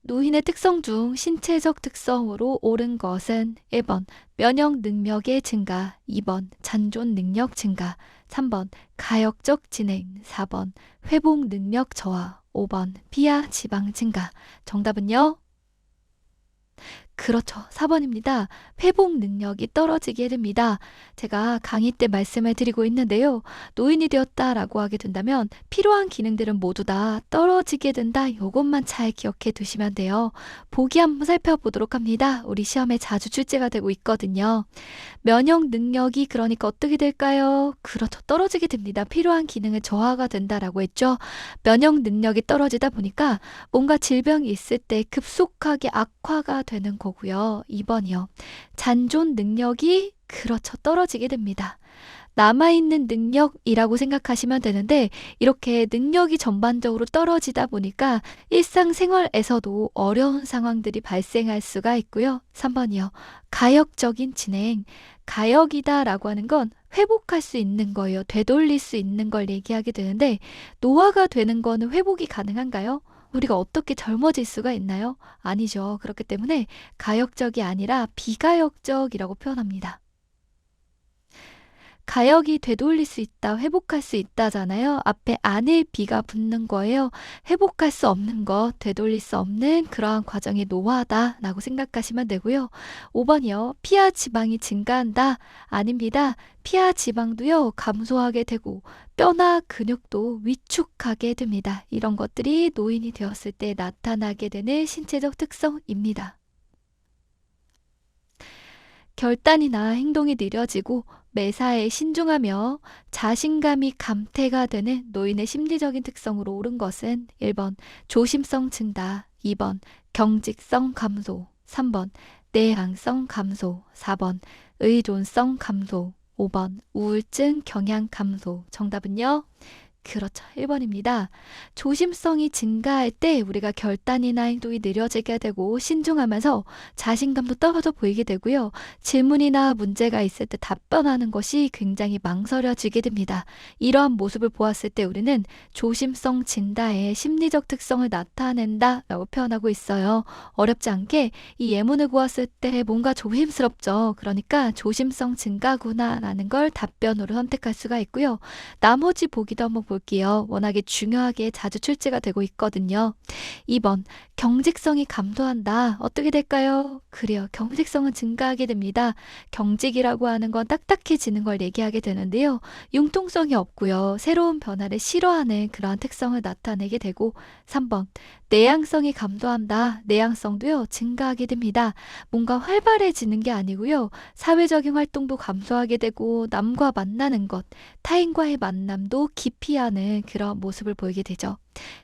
노인의 특성 중 신체적 특성으로 옳은 것은 1번 면역 능력의 증가, 2번 잔존 능력 증가, 3번 가역적 진행, 4번 회복 능력 저하, 5번 피하 지방 증가. 정답은요? 그렇죠. 4번입니다. 회복 능력이 떨어지게 됩니다. 제가 강의 때 말씀을 드리고 있는데요. 노인이 되었다라고 하게 된다면 필요한 기능들은 모두 다 떨어지게 된다. 이것만 잘 기억해 두시면 돼요. 보기 한번 살펴보도록 합니다. 우리 시험에 자주 출제가 되고 있거든요. 면역 능력이 그러니까 어떻게 될까요? 그렇죠. 떨어지게 됩니다. 필요한 기능은 저하가 된다라고 했죠. 면역 능력이 떨어지다 보니까 뭔가 질병이 있을 때 급속하게 악화가 되는 거고요. 2번이요. 잔존 능력이 그렇죠. 떨어지게 됩니다. 남아있는 능력이라고 생각하시면 되는데 이렇게 능력이 전반적으로 떨어지다 보니까 일상생활에서도 어려운 상황들이 발생할 수가 있고요. 3번이요. 가역적인 진행. 가역이다라고 하는 건 회복할 수 있는 거예요. 되돌릴 수 있는 걸 얘기하게 되는데 노화가 되는 거는 회복이 가능한가요? 우리가 어떻게 젊어질 수가 있나요? 아니죠. 그렇기 때문에 가역적이 아니라 비가역적이라고 표현합니다. 가역이 되돌릴 수 있다, 회복할 수 있다잖아요. 앞에 안에 비가 붙는 거예요. 회복할 수 없는 것, 되돌릴 수 없는 그러한 과정이 노화다라고 생각하시면 되고요. 5번이요. 피하 지방이 증가한다. 아닙니다. 피하 지방도요, 감소하게 되고 뼈나 근육도 위축하게 됩니다. 이런 것들이 노인이 되었을 때 나타나게 되는 신체적 특성입니다. 결단이나 행동이 느려지고 매사에 신중하며 자신감이 감퇴가 되는 노인의 심리적인 특성으로 옳은 것은 1번 조심성 증가, 2번 경직성 감소, 3번 내향성 감소, 4번 의존성 감소, 5번 우울증 경향 감소. 정답은요? 그렇죠. 1번입니다. 조심성이 증가할 때 우리가 결단이나 행동이 느려지게 되고 신중하면서 자신감도 떨어져 보이게 되고요. 질문이나 문제가 있을 때 답변하는 것이 굉장히 망설여지게 됩니다. 이러한 모습을 보았을 때 우리는 조심성 증가의 심리적 특성을 나타낸다라고 표현하고 있어요. 어렵지 않게 이 예문을 보았을 때 뭔가 조심스럽죠. 그러니까 조심성 증가구나라는 걸 답변으로 선택할 수가 있고요. 나머지 보기도 한번 볼게요. 워낙에 중요하게 자주 출제가 되고 있거든요. 2번, 경직성이 감소한다. 어떻게 될까요? 그래요. 경직성은 증가하게 됩니다. 경직이라고 하는 건 딱딱해지는 걸 얘기하게 되는데요. 융통성이 없고요. 새로운 변화를 싫어하는 그러한 특성을 나타내게 되고 3번, 내향성이 감소한다. 내향성도요, 증가하게 됩니다. 뭔가 활발해지는 게 아니고요. 사회적인 활동도 감소하게 되고 남과 만나는 것, 타인과의 만남도 기피하는 그런 모습을 보이게 되죠.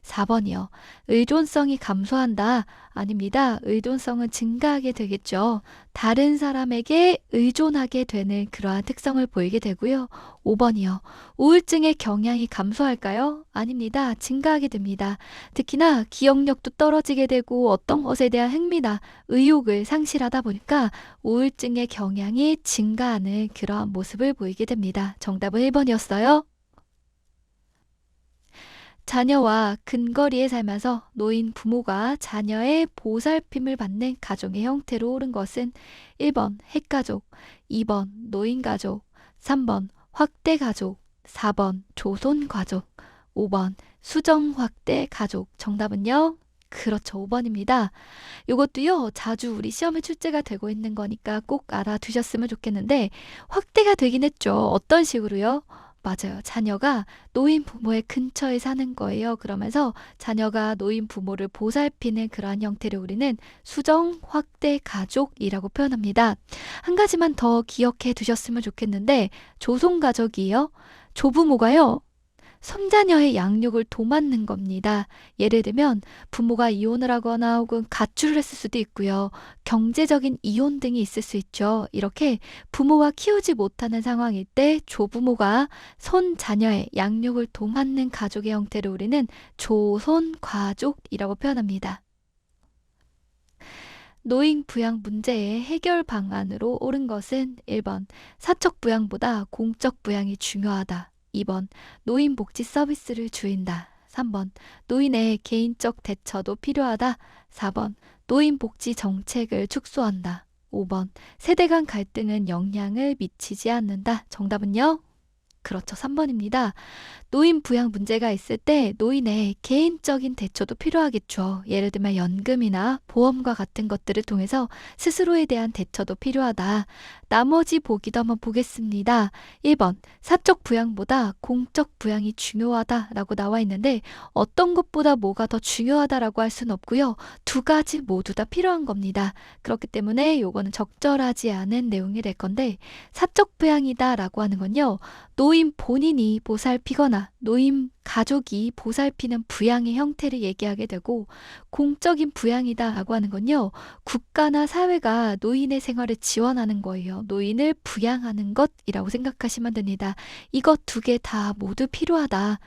4번이요. 의존성이 감소한다. 아닙니다. 의존성은 증가하게 되겠죠. 다른 사람에게 의존하게 되는 그러한 특성을 보이게 되고요. 5번이요. 우울증의 경향이 감소할까요? 아닙니다. 증가하게 됩니다. 특히나 기억력도 떨어지게 되고 어떤 것에 대한 흥미나 의욕을 상실하다 보니까 우울증의 경향이 증가하는 그러한 모습을 보이게 됩니다. 정답은 1번이었어요. 자녀와 근거리에 살면서 노인 부모가 자녀의 보살핌을 받는 가정의 형태로 옳은 것은 1번 핵가족, 2번 노인가족, 3번 확대가족, 4번 조손가족, 5번 수정확대가족. 정답은요? 그렇죠. 5번입니다. 이것도요, 자주 우리 시험에 출제가 되고 있는 거니까 꼭 알아두셨으면 좋겠는데, 확대가 되긴 했죠. 어떤 식으로요? 맞아요. 자녀가 노인 부모의 근처에 사는 거예요. 그러면서 자녀가 노인 부모를 보살피는 그러한 형태를 우리는 수정 확대 가족이라고 표현합니다. 한 가지만 더 기억해 두셨으면 좋겠는데 조손 가족이에요. 조부모가요. 손자녀의 양육을 도맡는 겁니다. 예를 들면 부모가 이혼을 하거나 혹은 가출을 했을 수도 있고요. 경제적인 이혼 등이 있을 수 있죠. 이렇게 부모가 키우지 못하는 상황일 때 조부모가 손자녀의 양육을 도맡는 가족의 형태를 우리는 조손가족이라고 표현합니다. 노인 부양 문제의 해결 방안으로 옳은 것은 1번 사적 부양보다 공적 부양이 중요하다. 2번 노인 복지 서비스를 줄인다. 3번 노인의 개인적 대처도 필요하다. 4번 노인 복지 정책을 축소한다. 5번 세대 간 갈등은 영향을 미치지 않는다. 정답은요? 그렇죠. 3번입니다. 노인 부양 문제가 있을 때 노인의 개인적인 대처도 필요하겠죠. 예를 들면 연금이나 보험과 같은 것들을 통해서 스스로에 대한 대처도 필요하다. 나머지 보기도 한번 보겠습니다. 1번 사적 부양보다 공적 부양이 중요하다라고 나와 있는데 어떤 것보다 뭐가 더 중요하다라고 할 수는 없고요. 두 가지 모두 다 필요한 겁니다. 그렇기 때문에 요거는 적절하지 않은 내용이 될 건데 사적 부양이다라고 하는 건요. 노인 본인이 보살피거나 노인 가족이 보살피는 부양의 형태를 얘기하게 되고 공적인 부양이다라고 하는 건요. 국가나 사회가 노인의 생활을 지원하는 거예요. 노인을 부양하는 것이라고 생각하시면 됩니다. 이것 두 개 다 모두 필요하다.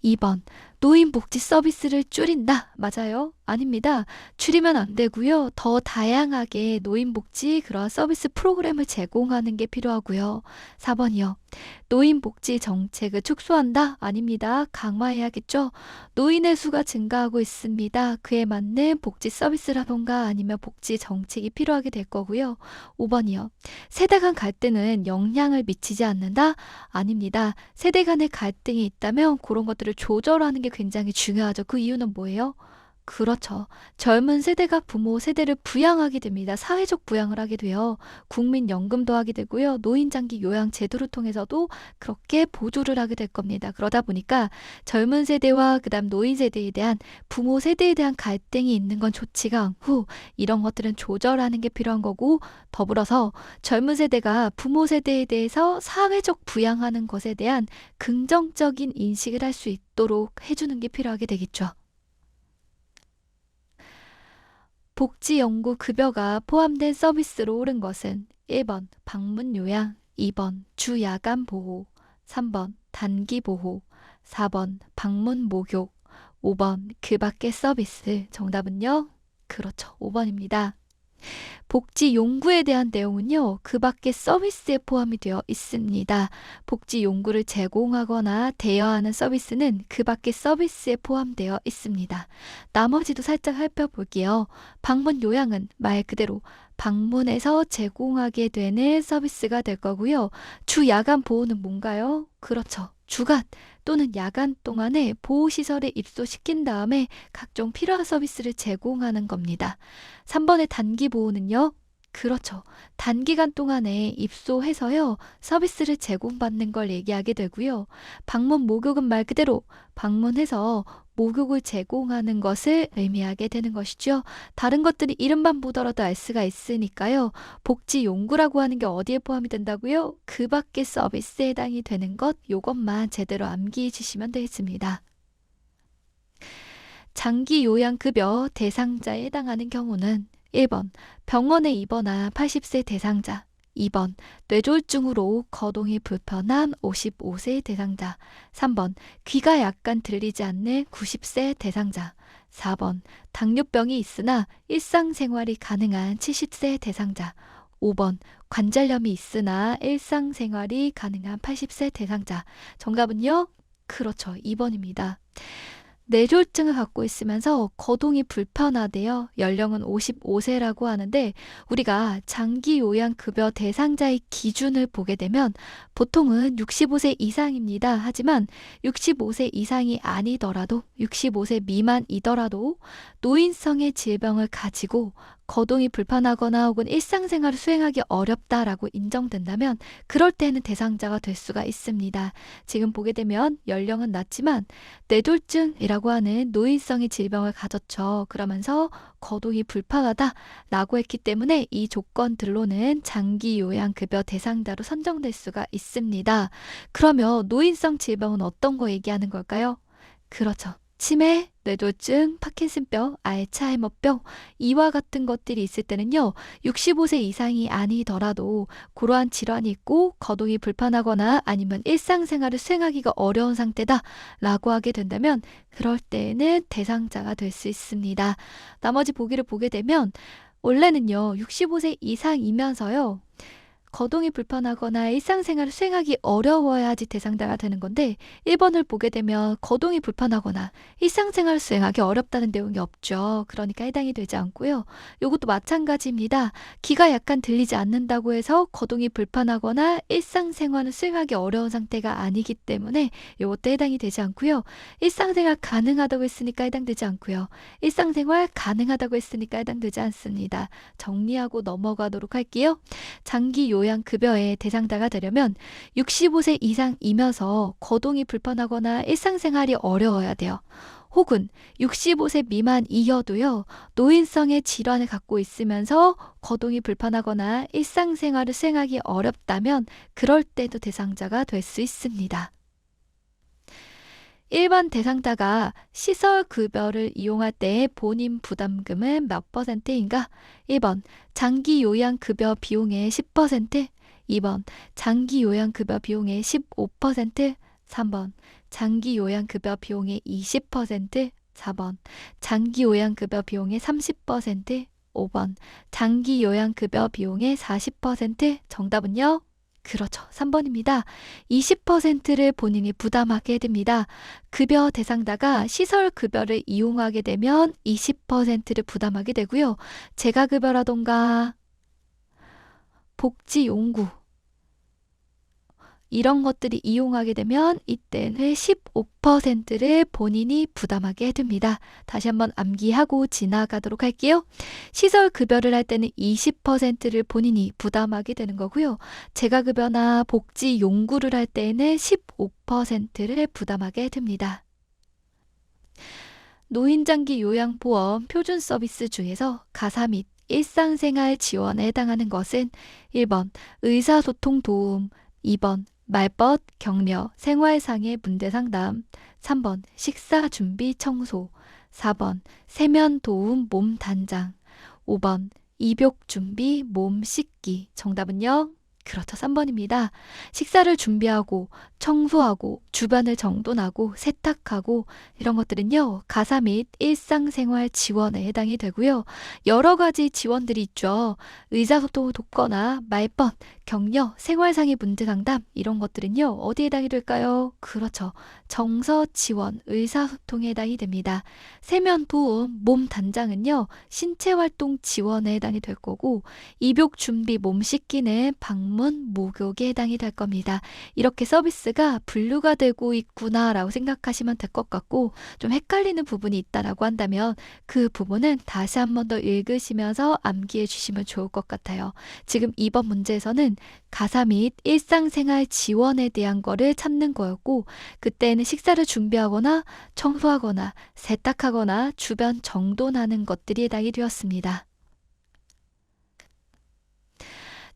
2번 노인 복지 서비스를 줄인다. 맞아요? 아닙니다. 줄이면 안 되고요. 더 다양하게 노인 복지 그런 서비스 프로그램을 제공하는 게 필요하고요. 4번이요. 노인 복지 정책을 축소한다. 아닙니다. 강화해야겠죠. 노인의 수가 증가하고 있습니다. 그에 맞는 복지 서비스라던가 아니면 복지 정책이 필요하게 될 거고요. 5번이요. 세대 간 갈등은 영향을 미치지 않는다. 아닙니다. 세대 간의 갈등이 있다면 그런 것들을 조절하는 게 굉장히 중요하죠. 그 이유는 뭐예요? 그렇죠. 젊은 세대가 부모 세대를 부양하게 됩니다. 사회적 부양을 하게 돼요. 국민연금도 하게 되고요. 노인장기 요양 제도를 통해서도 그렇게 보조를 하게 될 겁니다. 그러다 보니까 젊은 세대와 그다음 노인 세대에 대한 부모 세대에 대한 갈등이 있는 건 좋지가 않고 이런 것들은 조절하는 게 필요한 거고 더불어서 젊은 세대가 부모 세대에 대해서 사회적 부양하는 것에 대한 긍정적인 인식을 할 수 있도록 해주는 게 필요하게 되겠죠. 복지연구 급여가 포함된 서비스로 오른 것은 1번 방문 요양, 2번 주 야간 보호, 3번 단기 보호, 4번 방문 목욕, 5번 그 밖의 서비스. 정답은요? 그렇죠. 5번입니다. 복지 용구에 대한 내용은요, 그 밖의 서비스에 포함이 되어 있습니다. 복지 용구를 제공하거나 대여하는 서비스는 그 밖의 서비스에 포함되어 있습니다. 나머지도 살짝 살펴볼게요. 방문 요양은 말 그대로 방문해서 제공하게 되는 서비스가 될 거고요. 주 야간 보호는 뭔가요? 그렇죠. 주간 또는 야간 동안에 보호시설에 입소시킨 다음에 각종 필요한 서비스를 제공하는 겁니다. 3번의 단기 보호는요. 그렇죠. 단기간 동안에 입소해서요. 서비스를 제공받는 걸 얘기하게 되고요. 방문 목욕은 말 그대로 방문해서 목욕을 제공하는 것을 의미하게 되는 것이죠. 다른 것들이 이름만 보더라도 알 수가 있으니까요. 복지 용구라고 하는 게 어디에 포함이 된다고요? 그 밖의 서비스에 해당이 되는 것, 요것만 제대로 암기해 주시면 되겠습니다. 장기 요양급여 대상자에 해당하는 경우는 1번 병원에 입원한 80세 대상자, 2번 뇌졸중으로 거동이 불편한 55세 대상자, 3번 귀가 약간 들리지 않는 90세 대상자, 4번 당뇨병이 있으나 일상생활이 가능한 70세 대상자, 5번 관절염이 있으나 일상생활이 가능한 80세 대상자. 정답은요? 그렇죠. 2번입니다. 뇌졸중을 갖고 있으면서 거동이 불편하대요. 연령은 55세라고 하는데 우리가 장기 요양급여 대상자의 기준을 보게 되면 보통은 65세 이상입니다. 하지만 65세 이상이 아니더라도 65세 미만이더라도 노인성의 질병을 가지고 거동이 불편하거나 혹은 일상생활을 수행하기 어렵다라고 인정된다면 그럴 때는 대상자가 될 수가 있습니다. 지금 보게 되면 연령은 낮지만 뇌졸중이라고 하는 노인성의 질병을 가졌죠. 그러면서 거동이 불편하다라고 했기 때문에 이 조건들로는 장기 요양급여 대상자로 선정될 수가 있습니다. 그러면 노인성 질병은 어떤 거 얘기하는 걸까요? 그렇죠. 치매, 뇌졸중, 파킨슨병, 알츠하이머병 이와 같은 것들이 있을 때는요. 65세 이상이 아니더라도 그러한 질환이 있고 거동이 불편하거나 아니면 일상생활을 수행하기가 어려운 상태다라고 하게 된다면 그럴 때에는 대상자가 될 수 있습니다. 나머지 보기를 보게 되면 원래는요. 65세 이상이면서요. 거동이 불편하거나 일상생활을 수행하기 어려워야지 대상자가 되는 건데 1번을 보게 되면 거동이 불편하거나 일상생활을 수행하기 어렵다는 내용이 없죠. 그러니까 해당이 되지 않고요. 이것도 마찬가지입니다. 귀가 약간 들리지 않는다고 해서 거동이 불편하거나 일상생활을 수행하기 어려운 상태가 아니기 때문에 이것도 해당이 되지 않고요. 일상생활 가능하다고 했으니까 해당되지 않고요. 일상생활 가능하다고 했으니까 해당되지 않습니다. 정리하고 넘어가도록 할게요. 장기 요양급여의 대상자가 되려면 65세 이상이면서 거동이 불편하거나 일상생활이 어려워야 돼요. 혹은 65세 미만이어도요, 노인성의 질환을 갖고 있으면서 거동이 불편하거나 일상생활을 수행하기 어렵다면 그럴 때도 대상자가 될 수 있습니다. 일반 대상자가 시설급여를 이용할 때의 본인 부담금은 몇 %인가? 1번 장기 요양급여 비용의 10%, 2번 장기 요양급여 비용의 15%, 3번 장기 요양급여 비용의 20%, 4번 장기 요양급여 비용의 30%, 5번 장기 요양급여 비용의 40%. 정답은요? 그렇죠. 3번입니다. 20%를 본인이 부담하게 됩니다. 급여 대상자가 시설급여를 이용하게 되면 20%를 부담하게 되고요. 재가급여라던가 복지용구 이런 것들이 이용하게 되면 이때는 15%를 본인이 부담하게 됩니다. 다시 한번 암기하고 지나가도록 할게요. 시설급여를 할 때는 20%를 본인이 부담하게 되는 거고요. 재가급여나 복지용구를 할 때는 15%를 부담하게 됩니다. 노인장기 요양보험 표준 서비스 중에서 가사 및 일상생활 지원에 해당하는 것은 1번 의사소통 도움, 2번 말벗, 격려, 생활상의 문제 상담, 3번 식사 준비 청소, 4번 세면 도움 몸 단장, 5번 입욕 준비 몸 씻기. 정답은요? 그렇죠. 3번입니다. 식사를 준비하고 청소하고 주변을 정돈하고 세탁하고 이런 것들은요. 가사 및 일상생활 지원에 해당이 되고요. 여러 가지 지원들이 있죠. 의사소통을 돕거나 말벗, 격려, 생활상의 문제 상담 이런 것들은요. 어디에 해당이 될까요? 그렇죠. 정서 지원, 의사소통에 해당이 됩니다. 세면 도움, 몸 단장은요. 신체활동 지원에 해당이 될 거고 입욕 준비 몸 씻기는 방문, 목욕에 해당이 될 겁니다. 이렇게 서비스가 분류가 되고 있구나라고 생각하시면 될 것 같고 좀 헷갈리는 부분이 있다라고 한다면 그 부분은 다시 한 번 더 읽으시면서 암기해 주시면 좋을 것 같아요. 지금 이번 문제에서는 가사 및 일상생활 지원에 대한 거를 찾는 거였고 그때는 식사를 준비하거나 청소하거나 세탁하거나 주변 정돈하는 것들이 해당이 되었습니다.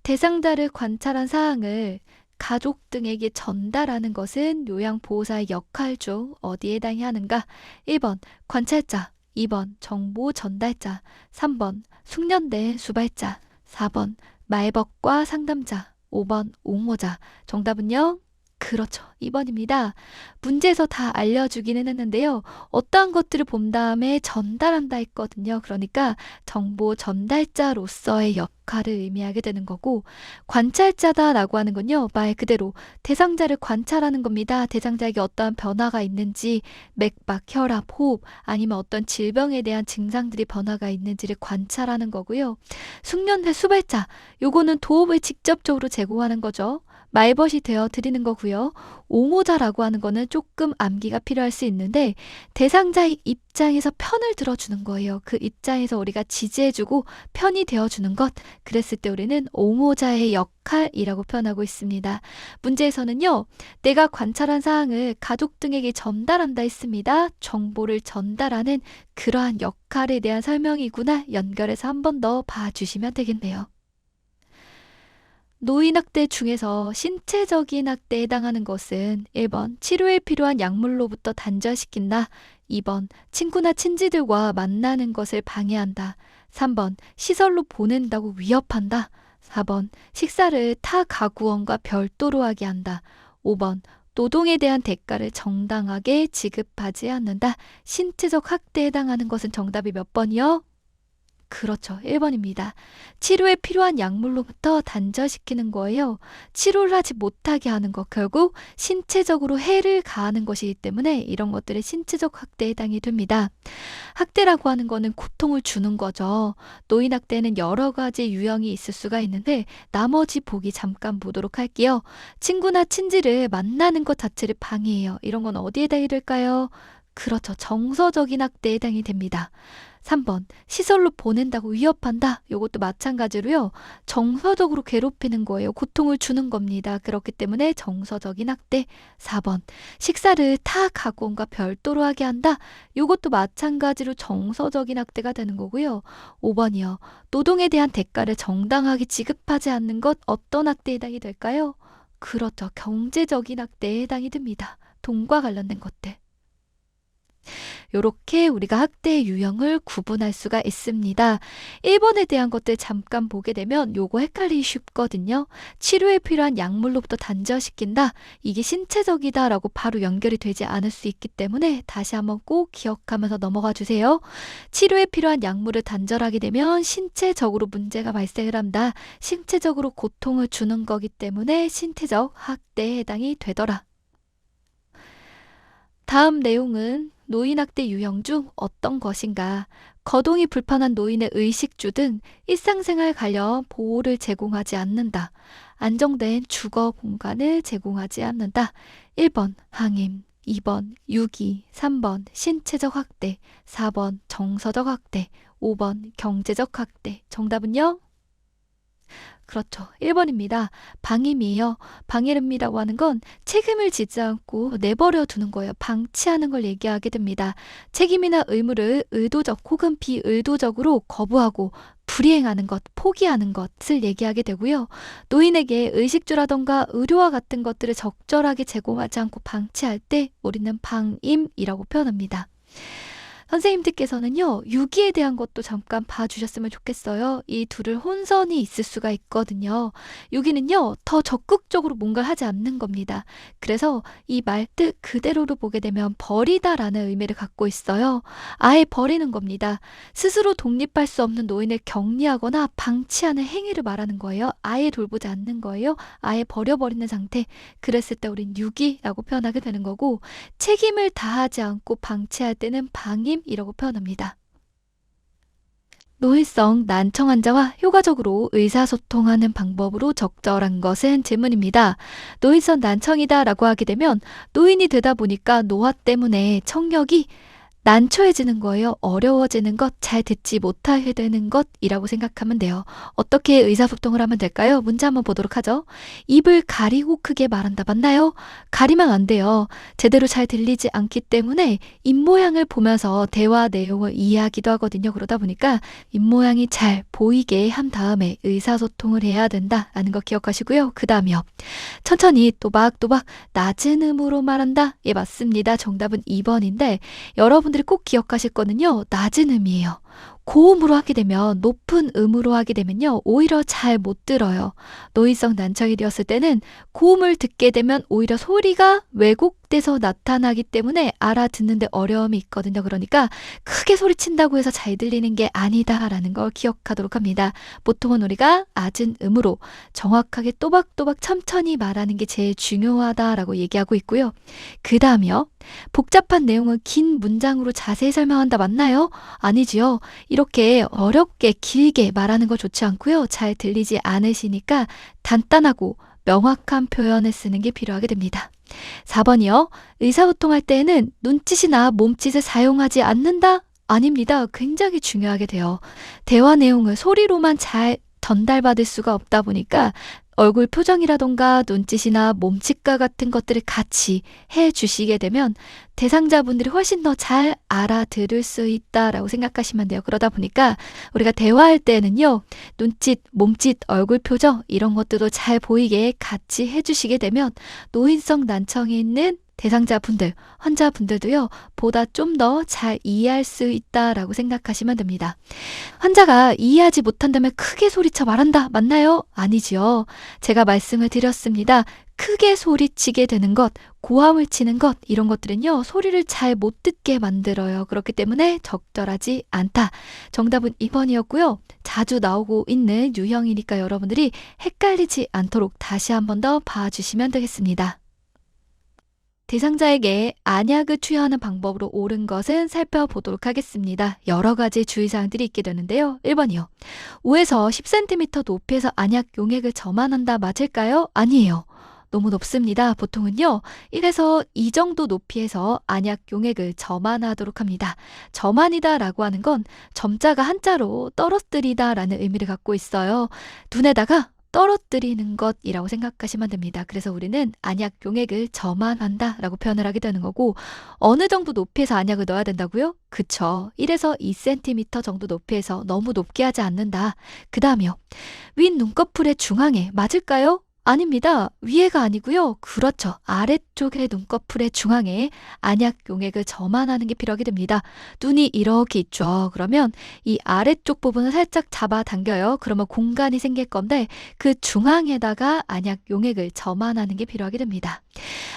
대상자를 관찰한 사항을 가족 등에게 전달하는 것은 요양보호사의 역할 중 어디에 해당이 하는가? 1번 관찰자, 2번 정보 전달자, 3번 숙련된 수발자, 4번 말벗과 상담자, 5번 옹호자. 정답은요? 그렇죠. 2번입니다. 문제에서 다 알려주기는 했는데요. 어떠한 것들을 본 다음에 전달한다 했거든요. 그러니까 정보 전달자로서의 역할을 의미하게 되는 거고 관찰자다라고 하는 건요. 말 그대로 대상자를 관찰하는 겁니다. 대상자에게 어떠한 변화가 있는지 맥박, 혈압, 호흡 아니면 어떤 질병에 대한 증상들이 변화가 있는지를 관찰하는 거고요. 숙련된 수발자 요거는 도움을 직접적으로 제공하는 거죠. 말벗이 되어 드리는 거고요. 옹호자라고 하는 거는 조금 암기가 필요할 수 있는데 대상자의 입장에서 편을 들어주는 거예요. 그 입장에서 우리가 지지해주고 편이 되어주는 것. 그랬을 때 우리는 옹호자의 역할이라고 표현하고 있습니다. 문제에서는요. 내가 관찰한 사항을 가족 등에게 전달한다 했습니다. 정보를 전달하는 그러한 역할에 대한 설명이구나. 연결해서 한 번 더 봐주시면 되겠네요. 노인학대 중에서 신체적인 학대에 해당하는 것은 1번 치료에 필요한 약물로부터 단절시킨다. 2번 친구나 친지들과 만나는 것을 방해한다. 3번 시설로 보낸다고 위협한다. 4번 식사를 타 가구원과 별도로 하게 한다. 5번 노동에 대한 대가를 정당하게 지급하지 않는다. 신체적 학대에 해당하는 것은 정답이 몇 번이요? 그렇죠. 1번입니다. 치료에 필요한 약물로부터 단절시키는 거예요. 치료를 하지 못하게 하는 것, 결국 신체적으로 해를 가하는 것이기 때문에 이런 것들이 신체적 학대에 해당이 됩니다. 학대라고 하는 거는 고통을 주는 거죠. 노인학대는 여러 가지 유형이 있을 수가 있는데 나머지 보기 잠깐 보도록 할게요. 친구나 친지를 만나는 것 자체를 방해해요. 이런 건 어디에 해당이 될까요? 그렇죠. 정서적인 학대에 해당이 됩니다. 3번, 시설로 보낸다고 위협한다. 이것도 마찬가지로요. 정서적으로 괴롭히는 거예요. 고통을 주는 겁니다. 그렇기 때문에 정서적인 학대. 4번, 식사를 타 각오원과 별도로 하게 한다. 이것도 마찬가지로 정서적인 학대가 되는 거고요. 5번이요. 노동에 대한 대가를 정당하게 지급하지 않는 것, 어떤 학대에 해당이 될까요? 그렇죠. 경제적인 학대에 해당이 됩니다. 돈과 관련된 것들. 요렇게 우리가 학대의 유형을 구분할 수가 있습니다. 1번에 대한 것들 잠깐 보게 되면 요거 헷갈리기 쉽거든요. 치료에 필요한 약물로부터 단절시킨다. 이게 신체적이다 라고 바로 연결이 되지 않을 수 있기 때문에 다시 한번 꼭 기억하면서 넘어가 주세요. 치료에 필요한 약물을 단절하게 되면 신체적으로 문제가 발생을 한다. 신체적으로 고통을 주는 거기 때문에 신체적 학대에 해당이 되더라. 다음 내용은 노인학대 유형 중 어떤 것인가? 거동이 불편한 노인의 의식주 등 일상생활 관련 보호를 제공하지 않는다. 안정된 주거 공간을 제공하지 않는다. 1번 항임, 2번 유기, 3번 신체적 학대, 4번 정서적 학대, 5번 경제적 학대. 정답은요? 그렇죠. 1번입니다. 방임이에요. 방임이라고 하는 건 책임을 지지 않고 내버려 두는 거예요. 방치하는 걸 얘기하게 됩니다. 책임이나 의무를 의도적 혹은 비의도적으로 거부하고 불이행하는 것, 포기하는 것을 얘기하게 되고요. 노인에게 의식주라던가 의료와 같은 것들을 적절하게 제공하지 않고 방치할 때 우리는 방임이라고 표현합니다. 선생님들께서는요, 유기에 대한 것도 잠깐 봐주셨으면 좋겠어요. 이 둘을 혼선이 있을 수가 있거든요. 유기는요, 더 적극적으로 뭔가를 하지 않는 겁니다. 그래서 이 말 뜻 그대로로 보게 되면 버리다라는 의미를 갖고 있어요. 아예 버리는 겁니다. 스스로 독립할 수 없는 노인을 격리하거나 방치하는 행위를 말하는 거예요. 아예 돌보지 않는 거예요. 아예 버려버리는 상태. 그랬을 때 우린 유기라고 표현하게 되는 거고, 책임을 다하지 않고 방치할 때는 방임이라고 표현합니다. 노인성 난청 환자와 효과적으로 의사소통하는 방법으로 적절한 것은 질문입니다. 노인성 난청이다 라고 하게 되면 노인이 되다 보니까 노화 때문에 청력이 난처해지는 거예요. 어려워지는 것, 잘 듣지 못하게 되는 것이라고 생각하면 돼요. 어떻게 의사소통을 하면 될까요? 문제 한번 보도록 하죠. 입을 가리고 크게 말한다. 맞나요? 가리면 안 돼요. 제대로 잘 들리지 않기 때문에 입모양을 보면서 대화 내용을 이해하기도 하거든요. 그러다 보니까 입모양이 잘 보이게 한 다음에 의사소통을 해야 된다라는 거 기억하시고요. 그 다음이요. 천천히 또박또박 낮은 음으로 말한다. 예, 맞습니다. 정답은 2번인데 여러분들이 꼭 기억하실 거는요. 낮은 음이에요. 고음으로 하게 되면 높은 음으로 하게 되면요. 오히려 잘 못 들어요. 노인성 난청이 되었을 때는 고음을 듣게 되면 오히려 소리가 왜곡돼서 나타나기 때문에 알아듣는데 어려움이 있거든요. 그러니까 크게 소리친다고 해서 잘 들리는 게 아니다라는 걸 기억하도록 합니다. 보통은 우리가 낮은 음으로 정확하게 또박또박 천천히 말하는 게 제일 중요하다라고 얘기하고 있고요. 그 다음이요. 복잡한 내용은 긴 문장으로 자세히 설명한다. 맞나요? 아니지요. 이렇게 어렵게 길게 말하는 거 좋지 않고요. 잘 들리지 않으시니까 간단하고 명확한 표현을 쓰는 게 필요하게 됩니다. 4번이요. 의사소통할 때에는 눈짓이나 몸짓을 사용하지 않는다? 아닙니다. 굉장히 중요하게 돼요. 대화 내용을 소리로만 잘 전달받을 수가 없다 보니까 얼굴 표정이라던가 눈짓이나 몸짓과 같은 것들을 같이 해주시게 되면 대상자분들이 훨씬 더 잘 알아들을 수 있다라고 생각하시면 돼요. 그러다 보니까 우리가 대화할 때는요. 눈짓, 몸짓, 얼굴 표정 이런 것들도 잘 보이게 같이 해주시게 되면 노인성 난청이 있는 대상자분들, 환자분들도요. 보다 좀 더 잘 이해할 수 있다라고 생각하시면 됩니다. 환자가 이해하지 못한다면 크게 소리쳐 말한다. 맞나요? 아니지요. 제가 말씀을 드렸습니다. 크게 소리치게 되는 것, 고함을 치는 것, 이런 것들은요, 소리를 잘 못 듣게 만들어요. 그렇기 때문에 적절하지 않다. 정답은 2번이었고요. 자주 나오고 있는 유형이니까 여러분들이 헷갈리지 않도록 다시 한 번 더 봐주시면 되겠습니다. 대상자에게 안약을 투여하는 방법으로 옳은 것은 살펴보도록 하겠습니다. 여러 가지 주의사항들이 있게 되는데요. 1번이요. 5에서 10cm 높이에서 안약 용액을 점안한다. 맞을까요? 아니에요. 너무 높습니다. 보통은요, 1에서 2 정도 높이에서 안약 용액을 점안하도록 합니다. 점안이다 라고 하는 건 점자가 한자로 떨어뜨리다 라는 의미를 갖고 있어요. 눈에다가 떨어뜨리는 것이라고 생각하시면 됩니다. 그래서 우리는 안약 용액을 점안한다 라고 표현을 하게 되는 거고, 어느 정도 높이에서 안약을 넣어야 된다고요? 그쵸. 1에서 2cm 정도 높이에서 너무 높게 하지 않는다. 그 다음이요. 윗 눈꺼풀의 중앙에 맞을까요? 아닙니다. 위에가 아니고요. 그렇죠. 아래쪽의 눈꺼풀의 중앙에 안약 용액을 점안하는 게 필요하게 됩니다. 눈이 이렇게 있죠. 그러면 이 아래쪽 부분을 살짝 잡아당겨요. 그러면 공간이 생길 건데 그 중앙에다가 안약 용액을 점안하는 게 필요하게 됩니다.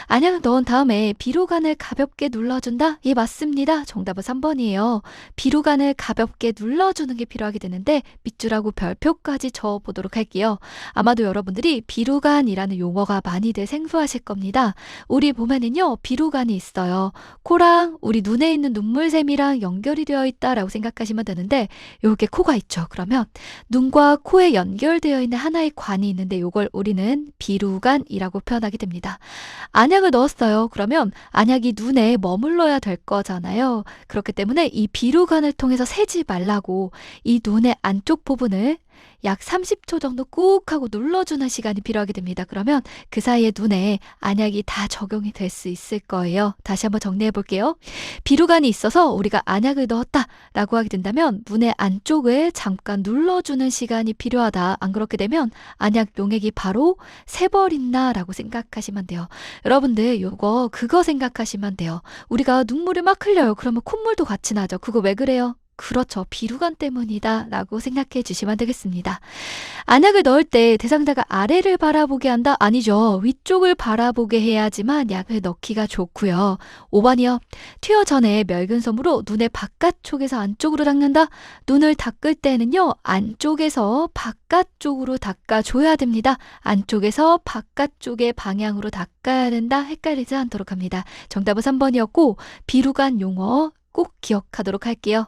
안약을 넣은 다음에 비로간을 가볍게 눌러준다? 예, 맞습니다. 정답은 3번이에요. 비로간을 가볍게 눌러주는 게 필요하게 되는데 밑줄하고 별표까지 적어보도록 할게요. 아마도 여러분들이 비로간이라는 용어가 많이들 생소하실 겁니다. 우리 몸에는요, 비로간이 있어요. 코랑 우리 눈에 있는 눈물샘이랑 연결이 되어 있다라고 생각하시면 되는데 요게 코가 있죠. 그러면 눈과 코에 연결되어 있는 하나의 관이 있는데 요걸 우리는 비루간이라고 표현하게 됩니다. 안약을 넣었어요. 그러면 안약이 눈에 머물러야 될 거잖아요. 그렇기 때문에 이 비루간을 통해서 새지 말라고 이 눈의 안쪽 부분을 약 30초 정도 꾹 하고 눌러주는 시간이 필요하게 됩니다. 그러면 그 사이에 눈에 안약이 다 적용이 될 수 있을 거예요. 다시 한번 정리해 볼게요. 비루간이 있어서 우리가 안약을 넣었다라고 하게 된다면 눈의 안쪽을 잠깐 눌러주는 시간이 필요하다. 안 그렇게 되면 안약 용액이 바로 새버린다라고 생각하시면 돼요. 여러분들 그거 생각하시면 돼요. 우리가 눈물을 막 흘려요. 그러면 콧물도 같이 나죠. 그거 왜 그래요? 그렇죠. 비루간 때문이다 라고 생각해 주시면 되겠습니다. 안약을 넣을 때 대상자가 아래를 바라보게 한다? 아니죠. 위쪽을 바라보게 해야지만 약을 넣기가 좋고요. 5번이요. 투여 전에 멸균 솜으로 눈의 바깥쪽에서 안쪽으로 닦는다? 눈을 닦을 때는요. 안쪽에서 바깥쪽으로 닦아줘야 됩니다. 안쪽에서 바깥쪽의 방향으로 닦아야 된다? 헷갈리지 않도록 합니다. 정답은 3번이었고 비루간 용어 꼭 기억하도록 할게요.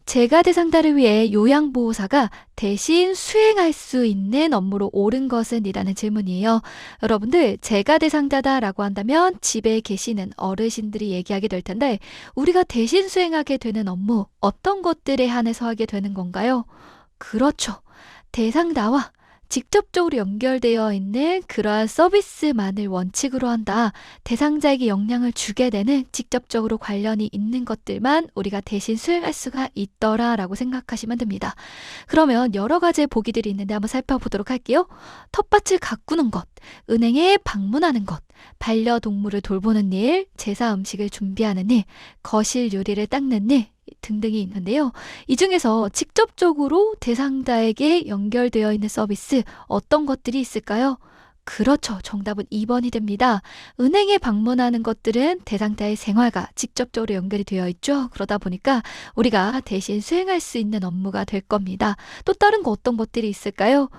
재가 대상자를 위해 요양보호사가 대신 수행할 수 있는 업무로 옳은 것은? 이라는 질문이에요. 여러분들 재가 대상자다라고 한다면 집에 계시는 어르신들이 얘기하게 될 텐데 우리가 대신 수행하게 되는 업무 어떤 것들에 한해서 하게 되는 건가요? 그렇죠. 대상자와 직접적으로 연결되어 있는 그러한 서비스만을 원칙으로 한다. 대상자에게 영향을 주게 되는 직접적으로 관련이 있는 것들만 우리가 대신 수행할 수가 있더라라고 생각하시면 됩니다. 그러면 여러 가지의 보기들이 있는데 한번 살펴보도록 할게요. 텃밭을 가꾸는 것, 은행에 방문하는 것, 반려동물을 돌보는 일, 제사 음식을 준비하는 일, 거실 요리를 닦는 일, 등등이 있는데요. 이 중에서 직접적으로 대상자에게 연결되어 있는 서비스 어떤 것들이 있을까요? 그렇죠. 정답은 2번이 됩니다. 은행에 방문하는 것들은 대상자의 생활과 직접적으로 연결이 되어 있죠. 그러다 보니까 우리가 대신 수행할 수 있는 업무가 될 겁니다. 또 다른 거 어떤 것들이 있을까요?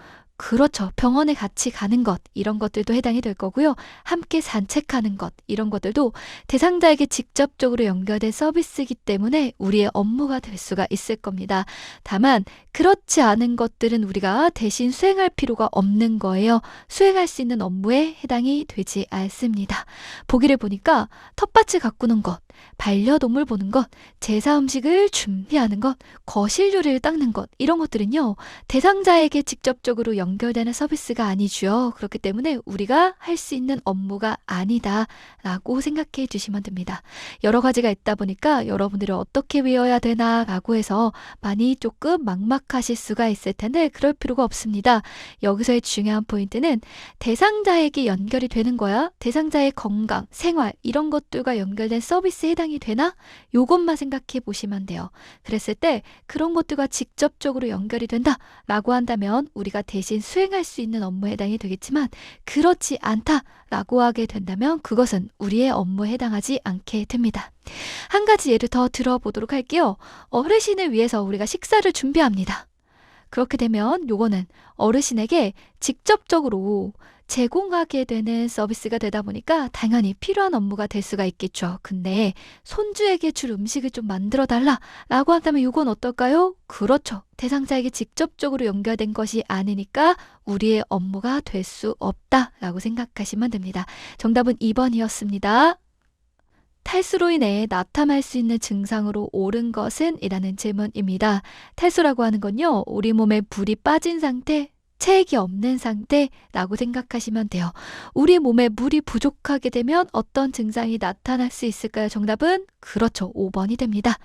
그렇죠. 병원에 같이 가는 것, 이런 것들도 해당이 될 거고요. 함께 산책하는 것, 이런 것들도 대상자에게 직접적으로 연결된 서비스이기 때문에 우리의 업무가 될 수가 있을 겁니다. 다만 그렇지 않은 것들은 우리가 대신 수행할 필요가 없는 거예요. 수행할 수 있는 업무에 해당이 되지 않습니다. 보기를 보니까 텃밭을 가꾸는 것, 반려동물 보는 것, 제사 음식을 준비하는 것, 거실 요리를 닦는 것, 이런 것들은요. 대상자에게 직접적으로 연결되는 서비스가 아니죠. 그렇기 때문에 우리가 할 수 있는 업무가 아니다 라고 생각해 주시면 됩니다. 여러 가지가 있다 보니까 여러분들이 어떻게 외워야 되나 라고 해서 많이 조금 막막하실 수가 있을 텐데 그럴 필요가 없습니다. 여기서의 중요한 포인트는 대상자에게 연결이 되는 거야. 대상자의 건강, 생활 이런 것들과 연결된 서비스에 해당이 되나? 요것만 생각해 보시면 돼요. 그랬을 때 그런 것들과 직접적으로 연결이 된다 라고 한다면 우리가 대신 수행할 수 있는 업무에 해당이 되겠지만, 그렇지 않다 라고 하게 된다면 그것은 우리의 업무에 해당하지 않게 됩니다. 한 가지 예를 더 들어보도록 할게요. 어르신을 위해서 우리가 식사를 준비합니다. 그렇게 되면 요거는 어르신에게 직접적으로 제공하게 되는 서비스가 되다 보니까 당연히 필요한 업무가 될 수가 있겠죠. 근데 손주에게 줄 음식을 좀 만들어 달라 라고 한다면 이건 어떨까요? 그렇죠. 대상자에게 직접적으로 연결된 것이 아니니까 우리의 업무가 될 수 없다라고 생각하시면 됩니다. 정답은 2번이었습니다. 탈수로 인해 나타날 수 있는 증상으로 옳은 것은? 이라는 질문입니다. 탈수라고 하는 건요, 우리 몸에 불이 빠진 상태, 체액이 없는 상태라고 생각하시면 돼요. 우리 몸에 물이 부족하게 되면 어떤 증상이 나타날 수 있을까요? 정답은 그렇죠. 5번이 됩니다.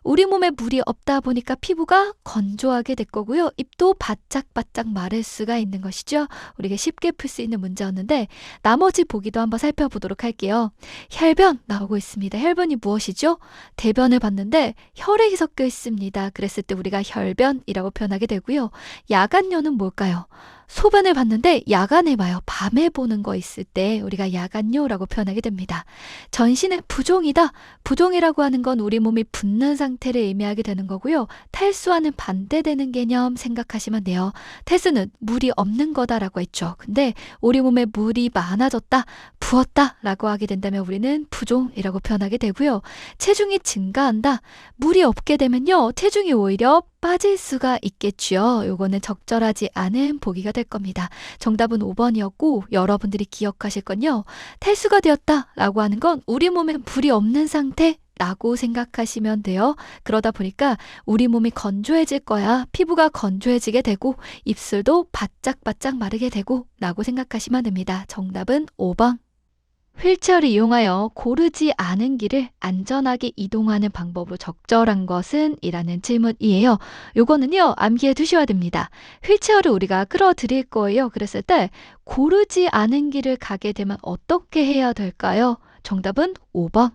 우리 몸에 물이 없다 보니까 피부가 건조하게 될 거고요. 입도 바짝바짝 마를 수가 있는 것이죠. 우리가 쉽게 풀 수 있는 문제였는데 나머지 보기도 한번 살펴보도록 할게요. 혈변 나오고 있습니다. 혈변이 무엇이죠? 대변을 봤는데 혈액이 섞여 있습니다. 그랬을 때 우리가 혈변이라고 표현하게 되고요. 야간뇨는 뭘까요? 소변을 봤는데 야간에 봐요. 밤에 보는 거 있을 때 우리가 야간뇨라고 표현하게 됩니다. 전신에 부종이다. 부종이라고 하는 건 우리 몸이 붓는 상태를 의미하게 되는 거고요. 탈수와는 반대되는 개념 생각하시면 돼요. 탈수는 물이 없는 거다라고 했죠. 근데 우리 몸에 물이 많아졌다, 부었다 라고 하게 된다면 우리는 부종이라고 표현하게 되고요. 체중이 증가한다. 물이 없게 되면요, 체중이 오히려 빠질 수가 있겠지요. 요거는 적절하지 않은 보기가 될 겁니다. 정답은 5번이었고 여러분들이 기억하실 건요, 탈수가 되었다 라고 하는 건 우리 몸에 물이 없는 상태 라고 생각하시면 돼요. 그러다 보니까 우리 몸이 건조해질 거야. 피부가 건조해지게 되고 입술도 바짝바짝 마르게 되고 라고 생각하시면 됩니다. 정답은 5번. 휠체어를 이용하여 고르지 않은 길을 안전하게 이동하는 방법으로 적절한 것은? 이라는 질문이에요. 요거는요, 암기해 두셔야 됩니다. 휠체어를 우리가 끌어들일 거예요. 그랬을 때 고르지 않은 길을 가게 되면 어떻게 해야 될까요? 정답은 5번.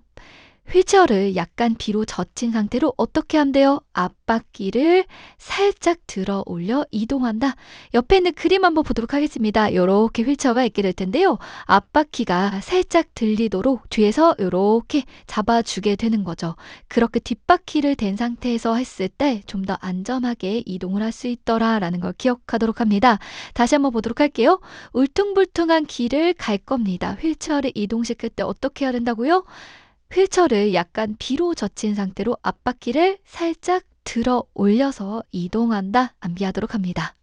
휠체어를 약간 뒤로 젖힌 상태로 어떻게 하면 돼요? 앞바퀴를 살짝 들어 올려 이동한다. 옆에 있는 그림 한번 보도록 하겠습니다. 이렇게 휠체어가 있게 될 텐데요. 앞바퀴가 살짝 들리도록 뒤에서 이렇게 잡아주게 되는 거죠. 그렇게 뒷바퀴를 댄 상태에서 했을 때 좀 더 안전하게 이동을 할 수 있더라라는 걸 기억하도록 합니다. 다시 한번 보도록 할게요. 울퉁불퉁한 길을 갈 겁니다. 휠체어를 이동시킬 때 어떻게 해야 된다고요? 휠체어를 약간 뒤로 젖힌 상태로 앞바퀴를 살짝 들어 올려서 이동한다. 암기하도록 합니다.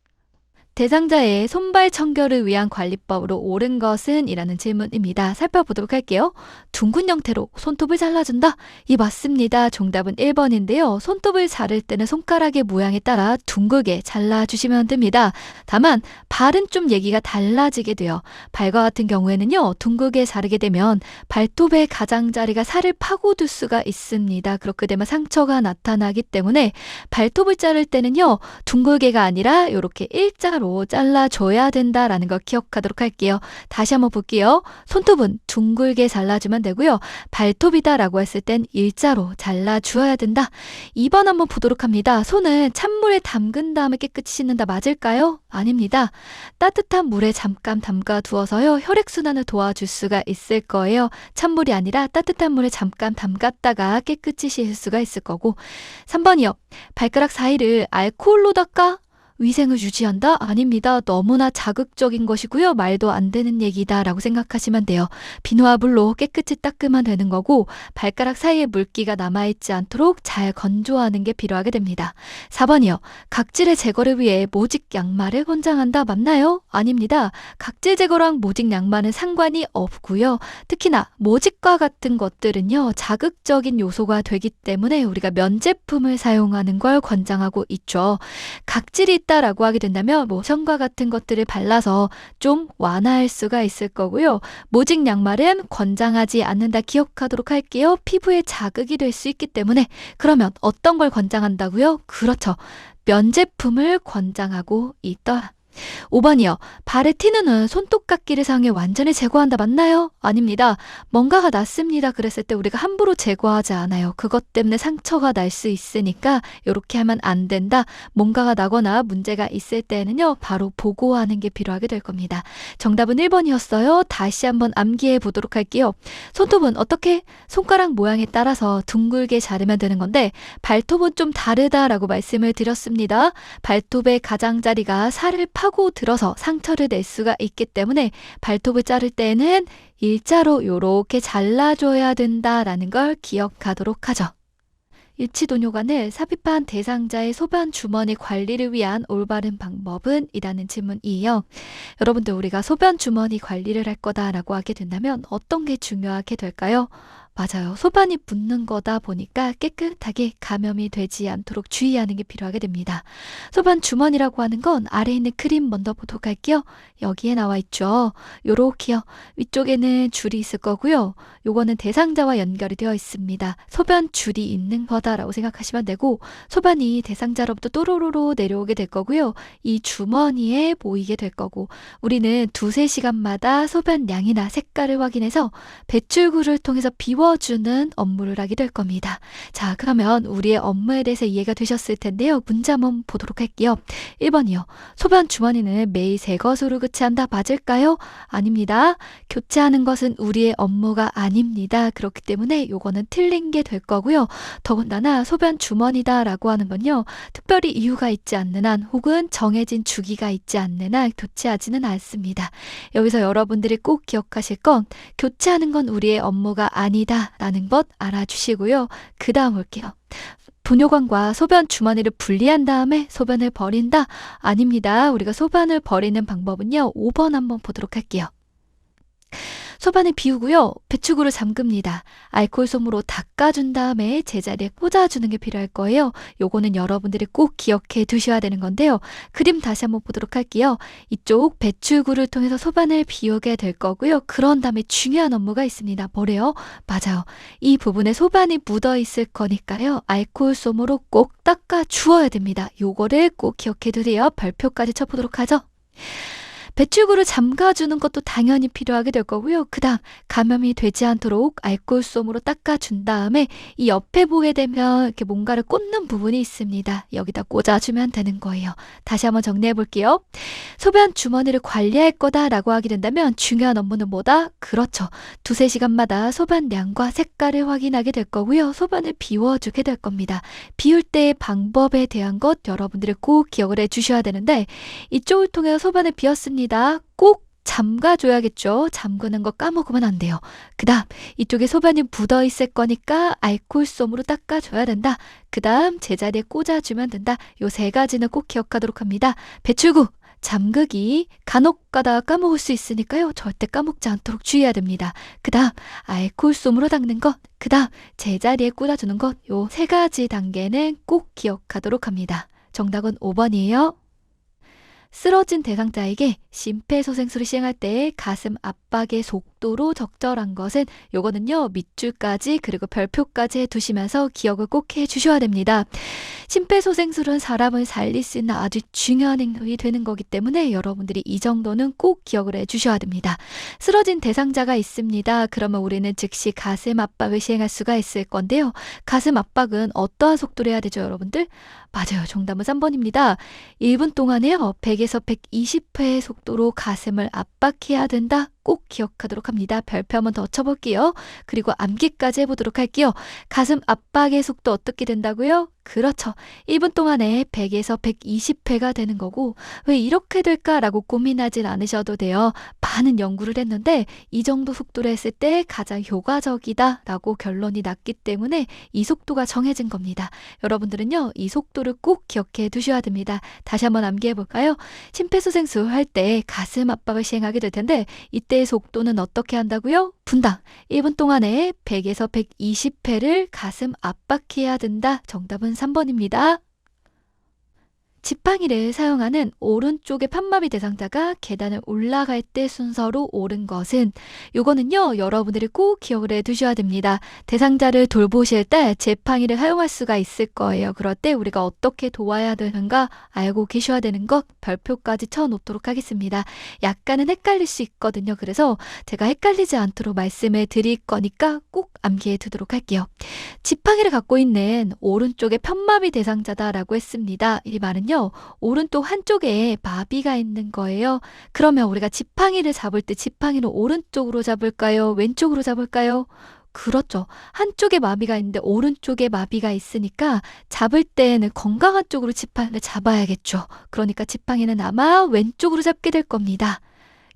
대상자의 손발 청결을 위한 관리법으로 옳은 것은? 이라는 질문입니다. 살펴보도록 할게요. 둥근 형태로 손톱을 잘라준다. 이 맞습니다. 정답은 1번인데요. 손톱을 자를 때는 손가락의 모양에 따라 둥글게 잘라주시면 됩니다. 다만 발은 좀 얘기가 달라지게 돼요. 발과 같은 경우에는요, 둥글게 자르게 되면 발톱의 가장자리가 살을 파고들 수가 있습니다. 그렇게 되면 상처가 나타나기 때문에 발톱을 자를 때는요, 둥글게가 아니라 이렇게 일자로 잘라줘야 된다라는 걸 기억하도록 할게요. 다시 한번 볼게요. 손톱은 둥글게 잘라주면 되고요. 발톱이다 라고 했을 땐 일자로 잘라주어야 된다. 2번 한번 보도록 합니다. 손은 찬물에 담근 다음에 깨끗이 씻는다. 맞을까요? 아닙니다. 따뜻한 물에 잠깐 담가 두어서요, 혈액순환을 도와줄 수가 있을 거예요. 찬물이 아니라 따뜻한 물에 잠깐 담갔다가 깨끗이 씻을 수가 있을 거고. 3번이요. 발가락 사이를 알코올로 닦아? 위생을 유지한다? 아닙니다. 너무나 자극적인 것이고요. 말도 안 되는 얘기다 라고 생각하시면 돼요. 비누와 물로 깨끗이 닦으면 되는 거고, 발가락 사이에 물기가 남아있지 않도록 잘 건조하는 게 필요하게 됩니다. 4번이요. 각질의 제거를 위해 모직 양말을 권장한다. 맞나요? 아닙니다. 각질 제거랑 모직 양말은 상관이 없고요. 특히나 모직과 같은 것들은요, 자극적인 요소가 되기 때문에 우리가 면제품을 사용하는 걸 권장하고 있죠. 각질이 있다라고 하게 된다면 로션과 같은 것들을 발라서 좀 완화할 수가 있을 거고요. 모직 양말은 권장하지 않는다. 기억하도록 할게요. 피부에 자극이 될 수 있기 때문에. 그러면 어떤 걸 권장한다고요? 그렇죠. 면제품을 권장하고 있다. 5번이요. 발에 튀는 손톱깎이를 사용해 완전히 제거한다. 맞나요? 아닙니다. 뭔가가 났습니다. 그랬을 때 우리가 함부로 제거하지 않아요. 그것 때문에 상처가 날 수 있으니까 이렇게 하면 안 된다. 뭔가가 나거나 문제가 있을 때는요. 바로 보고하는 게 필요하게 될 겁니다. 정답은 1번이었어요. 다시 한번 암기해 보도록 할게요. 손톱은 어떻게? 손가락 모양에 따라서 둥글게 자르면 되는 건데 발톱은 좀 다르다라고 말씀을 드렸습니다. 발톱의 가장자리가 살을 파고 들어서 상처를 낼 수가 있기 때문에 발톱을 자를 때는 일자로 이렇게 잘라줘야 된다라는 걸 기억하도록 하죠. 일치도뇨관을 삽입한 대상자의 소변 주머니 관리를 위한 올바른 방법은? 이라는 질문이에요. 여러분들 우리가 소변 주머니 관리를 할 거다라고 하게 된다면 어떤 게 중요하게 될까요? 맞아요. 소변이 묻는 거다 보니까 깨끗하게 감염이 되지 않도록 주의하는 게 필요하게 됩니다. 소변 주머니라고 하는 건 아래에 있는 그림 먼저 보도록 할게요. 여기에 나와 있죠. 요렇게요. 위쪽에는 줄이 있을 거고요. 요거는 대상자와 연결이 되어 있습니다. 소변 줄이 있는 거다라고 생각하시면 되고 소변이 대상자로부터 또로로로 내려오게 될 거고요. 이 주머니에 모이게 될 거고 우리는 2~3시간마다 소변량이나 색깔을 확인해서 배출구를 통해서 비워주는 업무를 하게 될 겁니다. 자, 그러면 우리의 업무에 대해서 이해가 되셨을 텐데요. 문제 한번 보도록 할게요. 1번이요. 소변 주머니는 매일 새 것으로 교체한다. 맞을까요? 아닙니다. 교체하는 것은 우리의 업무가 아닙니다. 그렇기 때문에 요거는 틀린 게 될 거고요. 더군다나 소변 주머니다라고 하는 건요. 특별히 이유가 있지 않는 한 혹은 정해진 주기가 있지 않는 한 교체하지는 않습니다. 여기서 여러분들이 꼭 기억하실 건 교체하는 건 우리의 업무가 아니다라는 것 알아주시고요. 그 다음 볼게요. 도뇨관과 소변 주머니를 분리한 다음에 소변을 버린다? 아닙니다. 우리가 소변을 버리는 방법은요. 5번 한번 보도록 할게요. 소변을 비우고요. 배출구를 잠급니다. 알코올 솜으로 닦아준 다음에 제자리에 꽂아주는 게 필요할 거예요. 요거는 여러분들이 꼭 기억해 두셔야 되는 건데요. 그림 다시 한번 보도록 할게요. 이쪽 배출구를 통해서 소변을 비우게 될 거고요. 그런 다음에 중요한 업무가 있습니다. 뭐래요? 맞아요. 이 부분에 소변이 묻어 있을 거니까요. 알코올 솜으로 꼭 닦아 주어야 됩니다. 요거를 꼭 기억해 두세요. 별표까지 쳐보도록 하죠. 배출구를 잠가주는 것도 당연히 필요하게 될 거고요. 그 다음 감염이 되지 않도록 알코올 솜으로 닦아준 다음에 이 옆에 보게 되면 이렇게 뭔가를 꽂는 부분이 있습니다. 여기다 꽂아주면 되는 거예요. 다시 한번 정리해 볼게요. 소변 주머니를 관리할 거다라고 하게 된다면 중요한 업무는 뭐다? 그렇죠. 2~3시간마다 소변량과 색깔을 확인하게 될 거고요. 소변을 비워주게 될 겁니다. 비울 때의 방법에 대한 것 여러분들이 꼭 기억을 해 주셔야 되는데 이쪽을 통해 소변을 비웠습니다. 꼭 잠가줘야겠죠. 잠그는 거 까먹으면 안 돼요. 그 다음 이쪽에 소변이 묻어 있을 거니까 알코올 솜으로 닦아줘야 된다. 그 다음 제자리에 꽂아주면 된다. 요 3가지는 꼭 기억하도록 합니다. 배출구, 잠그기, 간혹 가다가 까먹을 수 있으니까요. 절대 까먹지 않도록 주의해야 됩니다. 그 다음 알코올 솜으로 닦는 것, 그 다음 제자리에 꽂아주는 것, 요 3가지 단계는 꼭 기억하도록 합니다. 정답은 5번이에요. 쓰러진 대상자에게 심폐소생술을 시행할 때 가슴 압박의 속도로 적절한 것은 요거는요. 밑줄까지 그리고 별표까지 해두시면서 기억을 꼭 해주셔야 됩니다. 심폐소생술은 사람을 살릴 수 있는 아주 중요한 행동이 되는 거기 때문에 여러분들이 이 정도는 꼭 기억을 해주셔야 됩니다. 쓰러진 대상자가 있습니다. 그러면 우리는 즉시 가슴 압박을 시행할 수가 있을 건데요. 가슴 압박은 어떠한 속도로 해야 되죠, 여러분들? 맞아요. 정답은 3번입니다. 1분 동안에요. 100에서 120회의 속도로 가슴을 압박해야 된다. 꼭 기억하도록 합니다. 별표 한번 더 쳐볼게요. 그리고 암기까지 해보도록 할게요. 가슴 압박의 속도 어떻게 된다고요? 그렇죠. 1분 동안에 100에서 120회가 되는 거고 왜 이렇게 될까라고 고민하진 않으셔도 돼요. 많은 연구를 했는데 이 정도 속도로 했을 때 가장 효과적이다라고 결론이 났기 때문에 이 속도가 정해진 겁니다. 여러분들은요. 이 속도를 꼭 기억해 두셔야 됩니다. 다시 한번 암기해 볼까요? 심폐소생술 할 때 가슴 압박을 시행하게 될 텐데 이때의 속도는 어떻게 한다고요? 분당 1분 동안에 100에서 120회를 가슴 압박해야 된다. 정답은 3번입니다. 지팡이를 사용하는 오른쪽의 편마비 대상자가 계단을 올라갈 때 순서로 옳은 것은, 요거는요 여러분들이 꼭 기억을 해 두셔야 됩니다. 대상자를 돌보실 때 지팡이를 사용할 수가 있을 거예요. 그럴 때 우리가 어떻게 도와야 되는가 알고 계셔야 되는 것 별표까지 쳐놓도록 하겠습니다. 약간은 헷갈릴 수 있거든요. 그래서 제가 헷갈리지 않도록 말씀을 드릴 거니까 꼭 암기해 두도록 할게요. 지팡이를 갖고 있는 오른쪽의 편마비 대상자다라고 했습니다. 이 말은요, 오른쪽 한쪽에 마비가 있는 거예요. 그러면 우리가 지팡이를 잡을 때 지팡이는 오른쪽으로 잡을까요? 왼쪽으로 잡을까요? 그렇죠. 한쪽에 마비가 있는데 오른쪽에 마비가 있으니까 잡을 때에는 건강한 쪽으로 지팡이를 잡아야겠죠. 그러니까 지팡이는 아마 왼쪽으로 잡게 될 겁니다.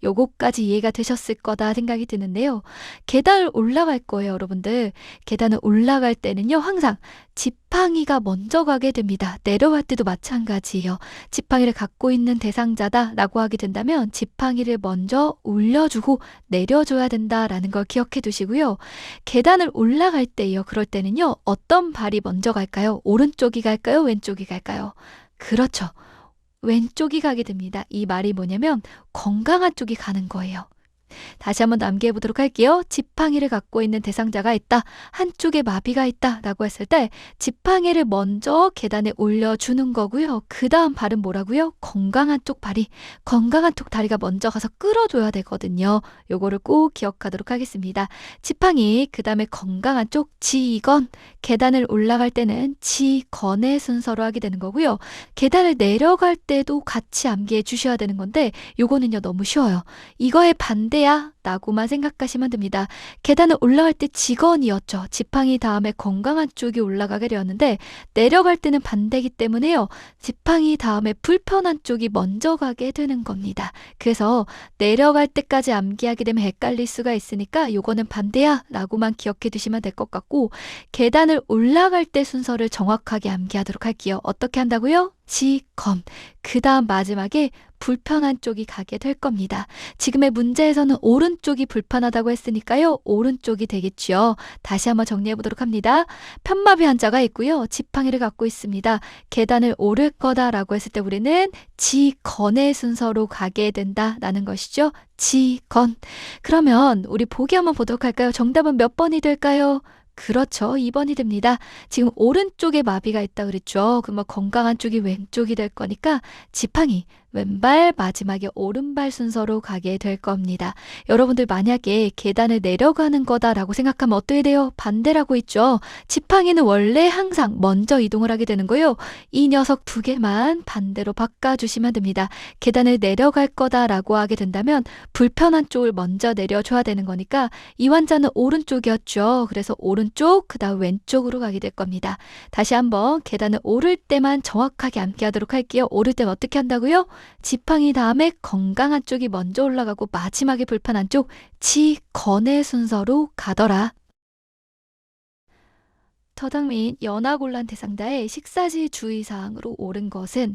요거까지 이해가 되셨을 거다 생각이 드는데요. 계단을 올라갈 거예요, 여러분들. 계단을 올라갈 때는요, 항상 지팡이가 먼저 가게 됩니다. 내려갈 때도 마찬가지예요. 지팡이를 갖고 있는 대상자다 라고 하게 된다면 지팡이를 먼저 올려주고 내려줘야 된다라는 걸 기억해 두시고요. 계단을 올라갈 때요, 그럴 때는요, 어떤 발이 먼저 갈까요? 오른쪽이 갈까요? 왼쪽이 갈까요? 그렇죠. 왼쪽이 가게 됩니다. 이 말이 뭐냐면 건강한 쪽이 가는 거예요. 다시 한번 남기해 보도록 할게요. 지팡이를 갖고 있는 대상자가 있다. 한쪽에 마비가 있다. 라고 했을 때 지팡이를 먼저 계단에 올려주는 거고요. 그 다음 발은 뭐라고요? 건강한 쪽 발이, 건강한 쪽 다리가 먼저 가서 끌어줘야 되거든요. 요거를 꼭 기억하도록 하겠습니다. 지팡이, 그 다음에 건강한 쪽 지건, 계단을 올라갈 때는 지건의 순서로 하게 되는 거고요. 계단을 내려갈 때도 같이 암기해 주셔야 되는 건데 요거는요 너무 쉬워요. 이거의 반대야 라고만 생각하시면 됩니다. 계단을 올라갈 때 지건이었죠. 지팡이 다음에 건강한 쪽이 올라가게 되었는데 내려갈 때는 반대이기 때문에요. 지팡이 다음에 불편한 쪽이 먼저 가게 되는 겁니다. 그래서 내려갈 때까지 암기하게 되면 헷갈릴 수가 있으니까 요거는 반대야 라고만 기억해 두시면 될 것 같고, 계단을 올라갈 때 순서를 정확하게 암기하도록 할게요. 어떻게 한다고요? 지건. 그 다음 마지막에 불편한 쪽이 가게 될 겁니다. 지금의 문제에서는 오른쪽이 불편하다고 했으니까요. 오른쪽이 되겠죠. 다시 한번 정리해 보도록 합니다. 편마비 환자가 있고요. 지팡이를 갖고 있습니다. 계단을 오를 거다라고 했을 때 우리는 지건의 순서로 가게 된다라는 것이죠. 지건. 그러면 우리 보기 한번 보도록 할까요? 정답은 몇 번이 될까요? 그렇죠. 2번이 됩니다. 지금 오른쪽에 마비가 있다 그랬죠. 그럼 건강한 쪽이 왼쪽이 될 거니까 지팡이 왼발, 마지막에 오른발 순서로 가게 될 겁니다. 여러분들 만약에 계단을 내려가는 거다라고 생각하면 어떻게 돼요? 반대라고 있죠. 지팡이는 원래 항상 먼저 이동을 하게 되는 거예요. 이 녀석 두 개만 반대로 바꿔주시면 됩니다. 계단을 내려갈 거다라고 하게 된다면 불편한 쪽을 먼저 내려줘야 되는 거니까 이 환자는 오른쪽이었죠. 그래서 오른쪽, 그 다음 왼쪽으로 가게 될 겁니다. 다시 한번 계단을 오를 때만 정확하게 암기하도록 할게요. 오를 때는 어떻게 한다고요? 지팡이 다음에 건강한 쪽이 먼저 올라가고 마지막에 불편한 쪽 지건의 순서로 가더라. 저작 및 연하곤란 대상자의 식사시 주의사항으로 옳은 것은,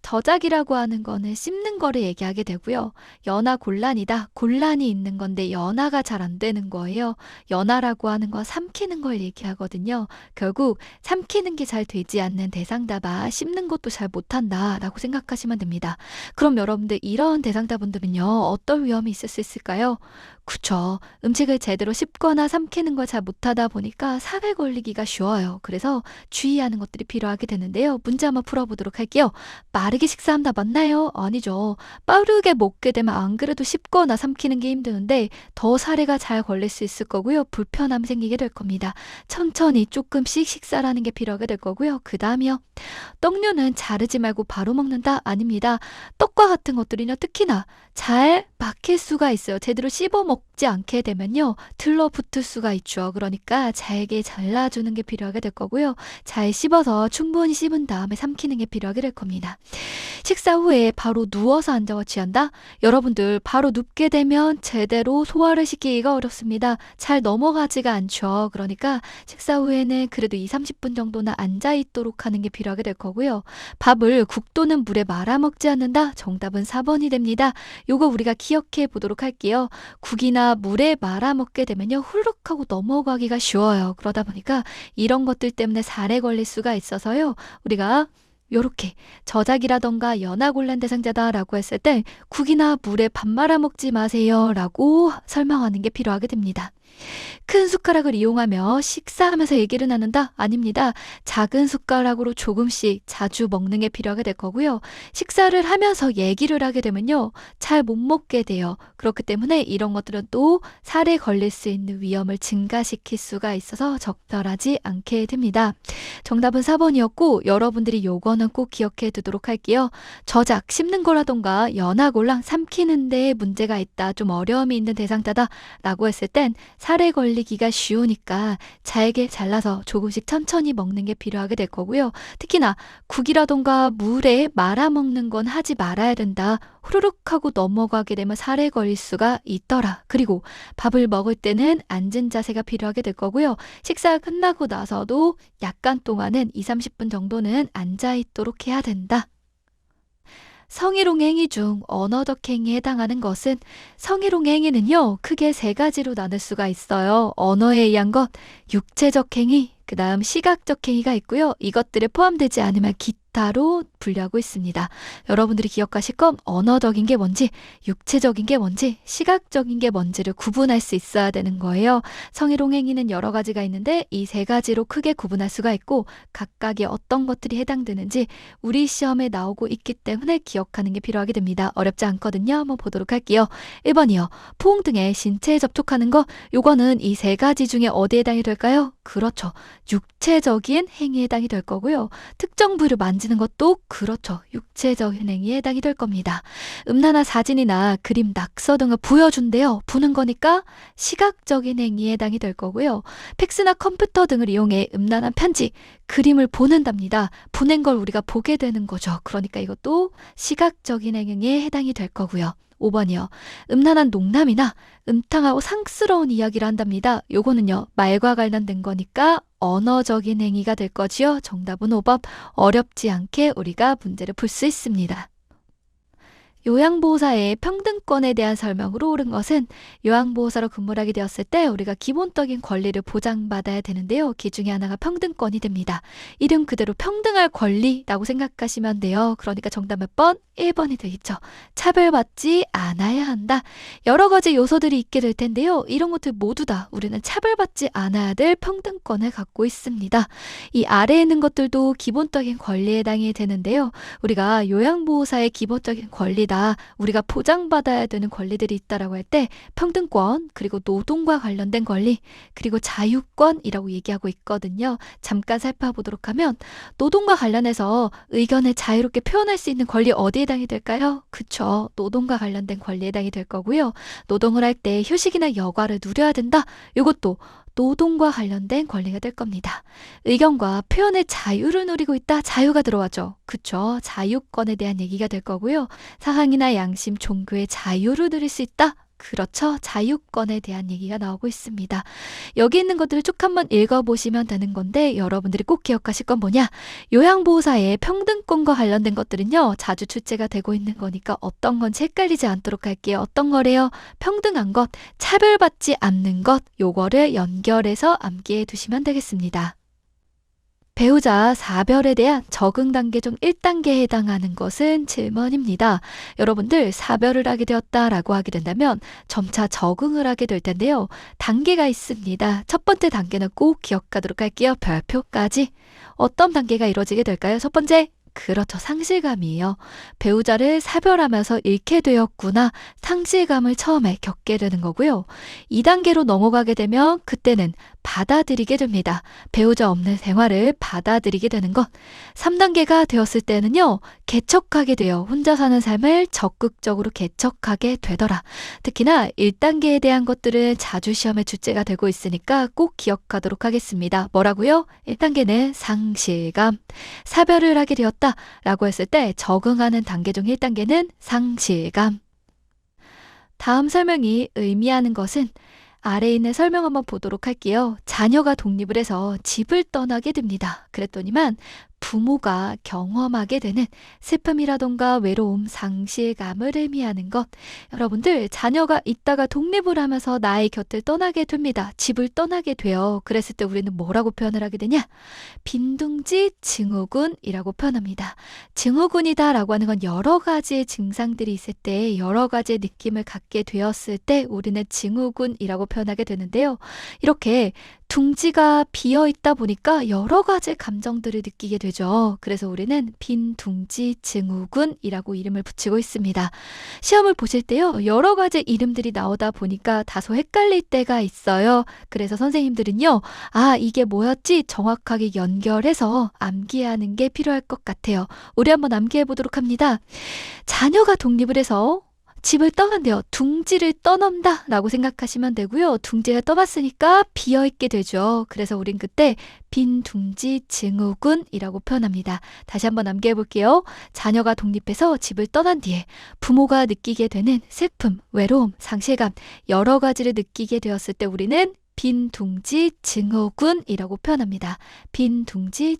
저작이라고 하는 거는 씹는 거를 얘기하게 되고요. 연하곤란이다. 곤란이 있는 건데 연하가 잘 안 되는 거예요. 연하라고 하는 건 삼키는 걸 얘기하거든요. 결국 삼키는 게 잘 되지 않는 대상자다. 씹는 것도 잘 못한다 라고 생각하시면 됩니다. 그럼 여러분들 이런 대상자분들은요 어떤 위험이 있을 수 있을까요? 그쵸. 음식을 제대로 씹거나 삼키는 걸 잘 못하다 보니까 살에 걸리기가 쉬워요. 그래서 주의하는 것들이 필요하게 되는데요. 문제 한번 풀어보도록 할게요. 빠르게 식사한다 맞나요? 아니죠. 빠르게 먹게 되면 안 그래도 씹거나 삼키는 게 힘드는데 더 살해가 잘 걸릴 수 있을 거고요. 불편함이 생기게 될 겁니다. 천천히 조금씩 식사를 하는 게 필요하게 될 거고요. 그 다음이요. 떡류는 자르지 말고 바로 먹는다? 아닙니다. 떡과 같은 것들은요. 특히나 잘 막힐 수가 있어요. 제대로 씹어 먹지 않게 되면요. 들러붙을 수가 있죠. 그러니까 잘게 잘라주는 게 필요하게 될 거고요. 잘 씹어서 충분히 씹은 다음에 삼키는 게 필요하게 될 겁니다. 식사 후에 바로 누워서 앉아서 취한다? 여러분들 바로 눕게 되면 제대로 소화를 시키기가 어렵습니다. 잘 넘어가지가 않죠. 그러니까 식사 후에는 그래도 20-30분 정도는 앉아있도록 하는 게 필요하게 될 거고요. 밥을 국 또는 물에 말아 먹지 않는다? 정답은 4번이 됩니다. 요거 우리가 기억해 보도록 할게요. 국이나 물에 말아 먹게 되면요. 훌룩 하고 넘어가기가 쉬워요. 그러다 보니까 이런 것들 때문에 살에 걸릴 수가 있어서요. 우리가 요렇게 저작이라던가 연하곤란 대상자다라고 했을 때 국이나 물에 밥 말아 먹지 마세요라고 설명하는 게 필요하게 됩니다. 큰 숟가락을 이용하며 식사하면서 얘기를 나눈다? 아닙니다. 작은 숟가락으로 조금씩 자주 먹는 게 필요하게 될 거고요. 식사를 하면서 얘기를 하게 되면요. 잘 못 먹게 돼요. 그렇기 때문에 이런 것들은 또 살에 걸릴 수 있는 위험을 증가시킬 수가 있어서 적절하지 않게 됩니다. 정답은 4번이었고 여러분들이 요거는 꼭 기억해 두도록 할게요. 저작, 씹는 거라던가 연하골랑 삼키는 데에 문제가 있다, 좀 어려움이 있는 대상자다 라고 했을 땐 살에 걸리기가 쉬우니까 잘게 잘라서 조금씩 천천히 먹는 게 필요하게 될 거고요. 특히나 국이라던가 물에 말아 먹는 건 하지 말아야 된다. 후루룩 하고 넘어가게 되면 살에 걸릴 수가 있더라. 그리고 밥을 먹을 때는 앉은 자세가 필요하게 될 거고요. 식사 끝나고 나서도 약간 동안은 20-30분 정도는 앉아 있도록 해야 된다. 성희롱 행위 중 언어적 행위에 해당하는 것은 성희롱 행위는요, 크게 3가지로 나눌 수가 있어요. 언어에 의한 것, 육체적 행위, 그 다음 시각적 행위가 있고요. 이것들에 포함되지 않으면 기타로 분류하고 있습니다. 여러분들이 기억하실 건 언어적인 게 뭔지, 육체적인 게 뭔지, 시각적인 게 뭔지를 구분할 수 있어야 되는 거예요. 성희롱 행위는 여러 가지가 있는데 이 3가지로 크게 구분할 수가 있고 각각의 어떤 것들이 해당되는지 우리 시험에 나오고 있기 때문에 기억하는 게 필요하게 됩니다. 어렵지 않거든요. 한번 보도록 할게요. 1번이요. 포옹 등의 신체에 접촉하는 거, 요거는 이 3가지 중에 어디에 해당이 될까요? 그렇죠. 육체적인 행위에 해당이 될 거고요. 특정 부위를 만지는 것도 그렇죠. 육체적인 행위에 해당이 될 겁니다. 음란한 사진이나 그림, 낙서 등을 보여준대요. 보는 거니까 시각적인 행위에 해당이 될 거고요. 팩스나 컴퓨터 등을 이용해 음란한 편지, 그림을 보낸답니다. 보낸 걸 우리가 보게 되는 거죠. 그러니까 이것도 시각적인 행위에 해당이 될 거고요. 5번이요. 음란한 농담이나 음탕하고 상스러운 이야기를 한답니다. 요거는요, 말과 관련된 거니까 언어적인 행위가 될 거지요. 정답은 5번. 어렵지 않게 우리가 문제를 풀 수 있습니다. 요양보호사의 평등권에 대한 설명으로 옳은 것은 요양보호사로 근무를 하게 되었을 때 우리가 기본적인 권리를 보장받아야 되는데요. 그 중에 하나가 평등권이 됩니다. 이름 그대로 평등할 권리라고 생각하시면 돼요. 그러니까 정답 몇 번? 1번이 되겠죠. 차별받지 않아야 한다. 여러 가지 요소들이 있게 될 텐데요. 이런 것들 모두 다 우리는 차별받지 않아야 될 평등권을 갖고 있습니다. 이 아래에 있는 것들도 기본적인 권리에 해당이 되는데요. 우리가 요양보호사의 기본적인 권리다, 우리가 보장받아야 되는 권리들이 있다라고 할 때 평등권, 그리고 노동과 관련된 권리, 그리고 자유권이라고 얘기하고 있거든요. 잠깐 살펴보도록 하면 노동과 관련해서 의견을 자유롭게 표현할 수 있는 권리 어디에 해당이 될까요? 그쵸. 노동과 관련된 권리에 해당이 될 거고요. 노동을 할 때 휴식이나 여가를 누려야 된다. 이것도 노동과 관련된 권리가 될 겁니다. 의견과 표현의 자유를 누리고 있다. 자유가 들어왔죠. 그쵸? 자유권에 대한 얘기가 될 거고요. 사상이나 양심, 종교의 자유를 누릴 수 있다. 그렇죠. 자유권에 대한 얘기가 나오고 있습니다. 여기 있는 것들을 쭉 한번 읽어보시면 되는 건데 여러분들이 꼭 기억하실 건 뭐냐? 요양보호사의 평등권과 관련된 것들은요, 자주 출제가 되고 있는 거니까 어떤 건지 헷갈리지 않도록 할게요. 어떤 거래요? 평등한 것, 차별받지 않는 것, 요거를 연결해서 암기해 두시면 되겠습니다. 배우자 사별에 대한 적응 단계 중 1단계에 해당하는 것은 질문입니다. 여러분들 사별을 하게 되었다라고 하게 된다면 점차 적응을 하게 될 텐데요. 단계가 있습니다. 첫 번째 단계는 꼭 기억하도록 할게요. 별표까지. 어떤 단계가 이루어지게 될까요? 첫 번째, 그렇죠. 상실감이에요. 배우자를 사별하면서 잃게 되었구나. 상실감을 처음에 겪게 되는 거고요. 2단계로 넘어가게 되면 그때는 받아들이게 됩니다. 배우자 없는 생활을 받아들이게 되는 것. 3단계가 되었을 때는요, 개척하게 돼요. 혼자 사는 삶을 적극적으로 개척하게 되더라. 특히나 1단계에 대한 것들은 자주 시험에 출제가 되고 있으니까 꼭 기억하도록 하겠습니다. 뭐라고요? 1단계는 상실감. 사별을 하게 되었다 라고 했을 때 적응하는 단계 중 1단계는 상실감. 다음 설명이 의미하는 것은 아래에 있는 설명 한번 보도록 할게요. 자녀가 독립을 해서 집을 떠나게 됩니다. 그랬더니만 부모가 경험하게 되는 슬픔이라던가 외로움, 상실감을 의미하는 것. 여러분들, 자녀가 있다가 독립을 하면서 나의 곁을 떠나게 됩니다. 집을 떠나게 돼요. 그랬을 때 우리는 뭐라고 표현을 하게 되냐? 빈둥지 증후군이라고 표현합니다. 증후군이다라고 하는 건 여러 가지의 증상들이 있을 때, 여러 가지의 느낌을 갖게 되었을 때 우리는 증후군이라고 표현하게 되는데요. 이렇게 둥지가 비어 있다 보니까 여러 가지 감정들을 느끼게 되죠. 그래서 우리는 빈둥지 증후군이라고 이름을 붙이고 있습니다. 시험을 보실 때요, 여러 가지 이름들이 나오다 보니까 다소 헷갈릴 때가 있어요. 그래서 선생님들은요, 이게 뭐였지? 정확하게 연결해서 암기하는 게 필요할 것 같아요. 우리 한번 암기해 보도록 합니다. 자녀가 독립을 해서 집을 떠난대요. 둥지를 떠난다 라고 생각하시면 되고요. 둥지를 떠났으니까 비어있게 되죠. 그래서 우린 그때 빈 둥지 증후군이라고 표현합니다. 다시 한번 암기해 볼게요. 자녀가 독립해서 집을 떠난 뒤에 부모가 느끼게 되는 슬픔, 외로움, 상실감 여러 가지를 느끼게 되었을 때 우리는 빈 둥지 증후군이라고 표현합니다. 빈 둥지